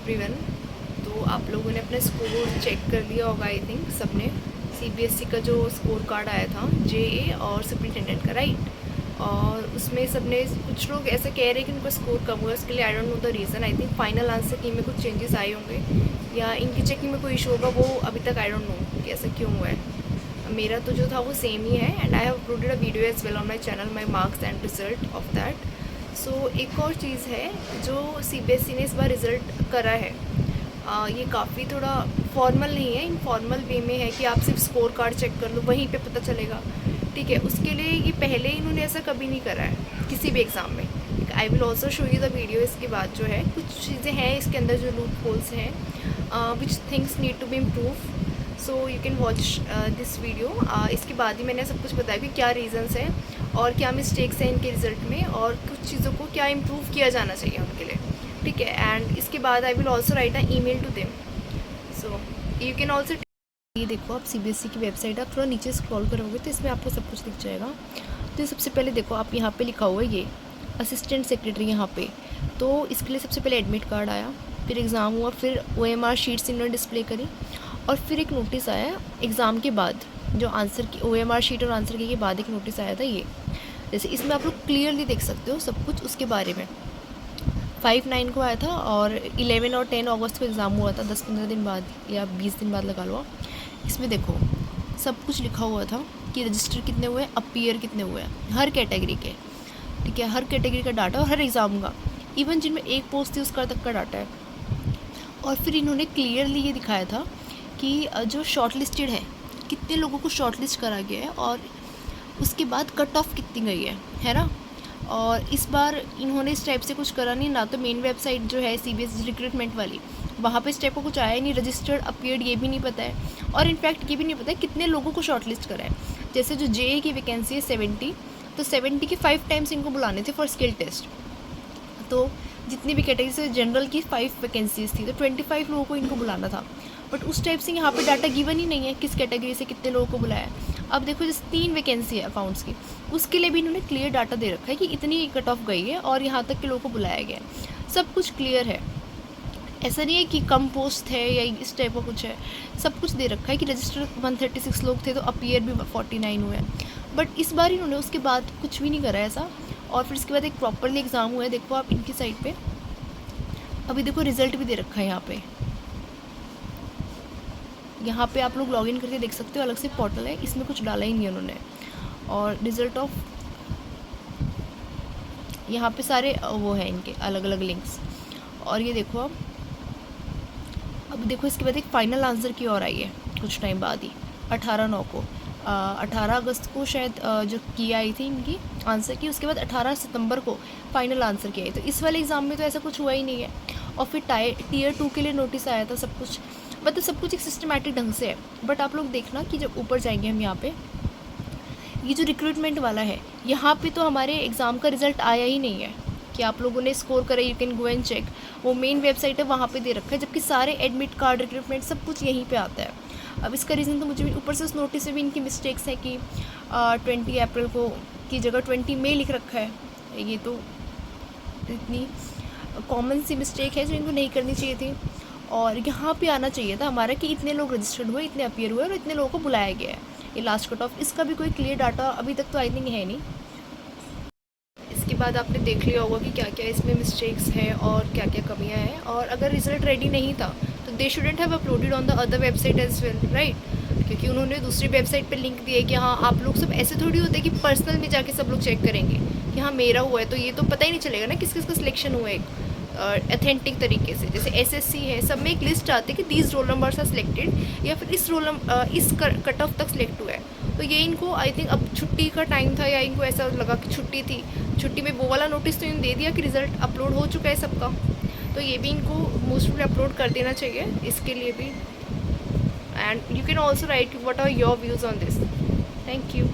Everyone. तो आप लोगों ने अपना स्कोर चेक कर लिया होगा आई थिंक सबने। सीबीएसई का जो स्कोर कार्ड आया था जेए और सुपरिटेंडेंट का, राइट। और उसमें सबने, कुछ लोग ऐसे कह रहे हैं कि उनका स्कोर कम हुआ, उसके लिए I don't know the reason. I think final answer की में कुछ चेंजेस आए होंगे या इनकी चेकिंग में कोई इशू होगा, वो अभी तक आई डोंट नो कि ऐसा क्यों हुआ है। मेरा तो जो था वो सेम ही है and I have uploaded a video as well on my channel, my marks and result of that. So एक और चीज़ है जो सीबीएसई ने इस बार रिज़ल्ट करा है, ये काफ़ी थोड़ा फॉर्मल नहीं है, इनफॉर्मल वे में है कि आप सिर्फ स्कोर कार्ड चेक कर लो, वहीं पे पता चलेगा, ठीक है। उसके लिए ये पहले इन्होंने ऐसा कभी नहीं करा है किसी भी एग्ज़ाम में। आई will also show you the video. इसके बाद जो है कुछ चीज़ें हैं इसके अंदर जो लूप होल्स हैं which things need to be improve, so you can watch this video. इसके बाद ही मैंने सब कुछ बताया कि क्या रीज़न्स हैं और क्या मिस्टेक्स हैं इनके रिज़ल्ट में और कुछ चीज़ों को क्या इम्प्रूव किया जाना चाहिए उनके लिए, ठीक है। एंड इसके बाद I will also write a email to them, so you can also. ये देखो, आप सीबीएसई की वेबसाइट, आप थोड़ा नीचे स्क्रॉल करोगे तो इसमें आपको सब कुछ दिख जाएगा। तो सबसे पहले देखो, आप यहाँ पे लिखा हुआ है ये असिस्टेंट सेक्रेटरी यहाँ पे। तो इसके लिए सबसे पहले एडमिट कार्ड आया, फिर एग्ज़ाम हुआ, फिर ओएमआर शीट्स इन्होंने डिस्प्ले करी और फिर एक नोटिस आया एग्ज़ाम के बाद, जो आंसर की ओएमआर शीट और आंसर के बाद एक नोटिस आया था ये। जैसे इसमें आप लोग क्लियरली देख सकते हो सब कुछ उसके बारे में। 5/9 को आया था और 11 और 10 अगस्त को एग्ज़ाम हुआ था, 10-15 दिन बाद या 20 दिन बाद लगा लो। इसमें देखो सब कुछ लिखा हुआ था कि रजिस्टर कितने हुए, अपीयर कितने हुए, हर कैटेगरी के, ठीक है, हर कैटेगरी का डाटा और हर एग्ज़ाम का, इवन जिनमें एक पोस्ट थी उसका तक का डाटा है। और फिर इन्होंने क्लियरली ये दिखाया था कि जो शॉर्ट लिस्टेड है, कितने लोगों को शॉर्ट लिस्ट करा गया है और उसके बाद कट ऑफ कितनी गई है ना। और इस बार इन्होंने इस टाइप से कुछ करा नहीं, ना तो मेन वेबसाइट जो है सीबीएसई रिक्रूटमेंट वाली, वहाँ पे इस टाइप का कुछ आया नहीं, रजिस्टर्ड अपीयर्ड ये भी नहीं पता है और इनफैक्ट ये भी नहीं पता है कितने लोगों को शॉर्ट लिस्ट करा है। जैसे जो जेए की वैकेंसी है 70, तो 70 के 5 टाइम्स इनको बुलाने थे फॉर स्किल टेस्ट। तो जितनी भी कैटेगरी से जनरल की 5 वैकेंसीज थी, तो 25 लोगों को इनको बुलाना था, बट उस टाइप से यहाँ पे डाटा गिवन ही नहीं है किस कैटेगरी से कितने लोगों को बुलाया है। अब देखो, जैसे 3 वैकेंसी है अकाउंट्स की, उसके लिए भी इन्होंने क्लियर डाटा दे रखा है कि इतनी कट ऑफ गई है और यहाँ तक के लोगों को बुलाया गया है, सब कुछ क्लियर है। ऐसा नहीं है कि कम पोस्ट है या इस टाइप का कुछ है, सब कुछ दे रखा है कि रजिस्टर 136 लोग थे तो अपीयर भी 49 हुए हैं। बट इस बार इन्होंने उसके बाद कुछ भी नहीं करा ऐसा। और फिर इसके बाद एक प्रॉपरली एग्ज़ाम हुआ है, देखो आप इनकी साइड पे, अभी देखो रिज़ल्ट भी दे रखा है यहाँ पे आप लोग लॉगिन करके देख सकते हो, अलग से पोर्टल है, इसमें कुछ डाला ही नहीं है उन्होंने। और रिज़ल्ट ऑफ यहाँ पे सारे वो है इनके अलग अलग लिंक्स। और ये देखो अब देखो इसके बाद एक फ़ाइनल आंसर की और आई है कुछ टाइम बाद ही, 18/9 को, 18 अगस्त को शायद जो की आई थी इनकी आंसर की, उसके बाद 18 सितंबर को फाइनल आंसर की आई। तो इस वाले एग्ज़ाम में तो ऐसा कुछ हुआ ही नहीं है। और फिर टीयर 2 के लिए नोटिस आया था, सब कुछ मतलब सब कुछ एक सिस्टमेटिक ढंग से है। बट आप लोग देखना कि जब ऊपर जाएंगे हम यहाँ पे, ये जो रिक्रूटमेंट वाला है, यहाँ पे तो हमारे एग्ज़ाम का रिज़ल्ट आया ही नहीं है कि आप लोगों ने स्कोर करा, you can go and check, वो मेन वेबसाइट है वहाँ पे दे रखा है, जबकि सारे एडमिट कार्ड रिक्रूटमेंट सब कुछ यहीं पे आता है। अब इसका रीज़न तो मुझे भी, ऊपर से उस नोटिस में भी इनकी मिस्टेक्स हैं कि 20 अप्रैल को की जगह 20 मई लिख रखा है। ये तो इतनी कॉमन सी मिस्टेक है जो इनको नहीं करनी चाहिए थी। और यहाँ पे आना चाहिए था हमारा कि इतने लोग रजिस्टर्ड हुए, इतने अपीयर हुए और इतने लोगों को बुलाया गया है, ये लास्ट कट ऑफ। इसका भी कोई क्लियर डाटा अभी तक तो आई थिंक है नहीं। इसके बाद आपने देख लिया होगा कि क्या क्या इसमें मिस्टेक्स हैं और क्या क्या कमियां हैं। और अगर रिज़ल्ट रेडी नहीं था तो they shouldn't have uploaded on the other website as well, right. क्योंकि उन्होंने दूसरी वेबसाइट पे लिंक दिए कि हाँ आप लोग सब, ऐसे थोड़ी होते कि पर्सनल में जाके सब लोग चेक करेंगे कि हाँ मेरा हुआ है, तो ये तो पता ही नहीं चलेगा ना किस किस का सिलेक्शन हुआ है अथेंटिक तरीके से। जैसे एसएससी है, सब में एक लिस्ट आती है कि these roll numbers are selected या फिर इस कट ऑफ तक सिलेक्ट हुआ है। तो ये इनको आई थिंक अब छुट्टी का टाइम था या इनको ऐसा लगा कि छुट्टी थी, छुट्टी में वो वाला नोटिस तो इन्होंने दे दिया कि रिज़ल्ट अपलोड हो चुका है सबका, तो ये भी इनको मोस्टली अपलोड कर देना चाहिए इसके लिए भी। And you can also write what are your views on this. Thank you.